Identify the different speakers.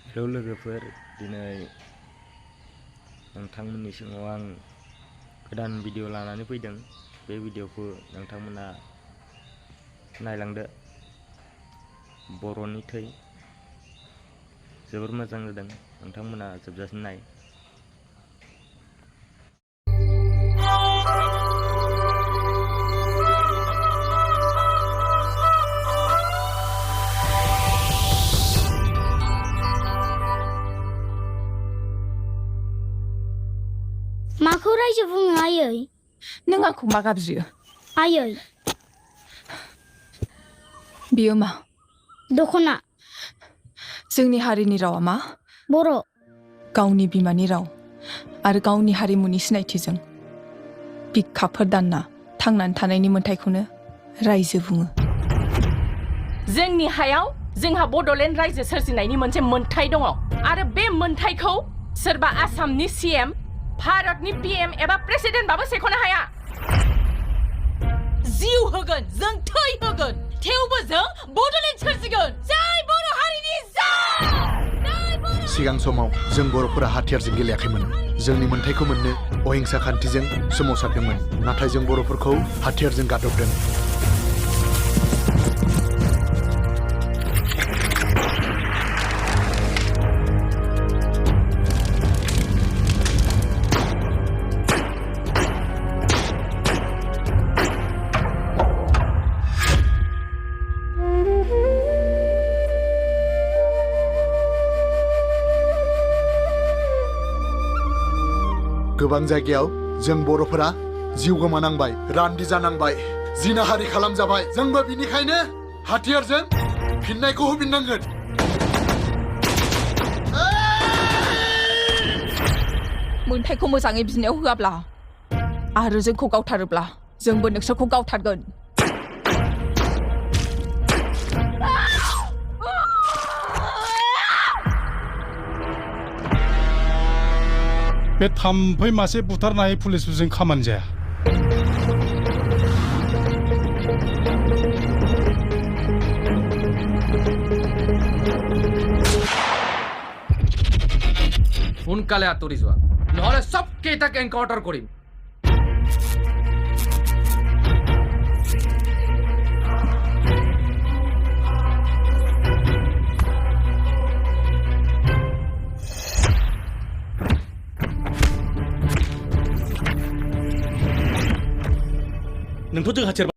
Speaker 1: Hello लोगोफोर, दिनै नोंथांमोननि सिगाङाव आं गोदान भिडिअ लानानै फैदों। बे भिडिअखौ नोंथांमोना नायलांदो। बर'नि थै जोबोर मोजां जादों, नोंथांमोना जोबजासिम नाय।
Speaker 2: माखौ रायजो बुङो आयै?
Speaker 3: नों आंखौ मा गाबज्रियो?
Speaker 2: आयै।
Speaker 3: बियो मा?
Speaker 2: दख'ना।
Speaker 3: जोंनि हारिनि रावा मा?
Speaker 2: बर'।
Speaker 3: गावनि बिमानि राव आरो गावनि हारिमुनि सिनायथिजों बिखाफोर दानना थांनानै थानायनि मोन्थायखौनो रायजो बुङो।
Speaker 4: जोंनि हायाव जोंहा बड'लेण्ड रायजो सोरजिनायनि मोनसे मोन्थाय दङ आरो बे मोन्थायखौ सोरबा आसामनि सीएम, भारतनि पीएम एबा प्रेसिडेन्टबाबो सेख'नो हाया। जिउ होगोन, जों थै होगोन, थेवबो जों बड'लेण्ड सोरजिगोन। जय बर' हारिनि जय!
Speaker 5: सिगां समाव जों बर'फोरा हाथियारजों गेलेयाखैमोन। जोंनि मोन्थायखौ मोननो अहिंसा खान्थिजों सोमावसारदोंमोन, नाथाय जों बर'फोरखौ हाथियारजों गादबदों। गोबां जायगायाव जों बर'फोरा जिउ गोमानांबाय, रान्दि जानांबाय, जिनाहारि खालामजाबाय। जोंबो बिनिखायनो हाथियारजों फिननायखौ होफिननांगोन।
Speaker 3: मोन्थायखौ मोजाङै बिनायाव होआब्ला आरो जोंखौ गावथारोब्ला जोंबो नोंसोरखौ गावथारगोन।
Speaker 6: बे थाम्फै मासे बुथारनाय पुलिसफोरजों खामानि जाया।
Speaker 7: সোনকালে আঁতৰি যোৱা, নহ'লে চব কেইটাক এনকাউণ্টাৰ কৰিম।
Speaker 8: नोंथ' जों हाथियार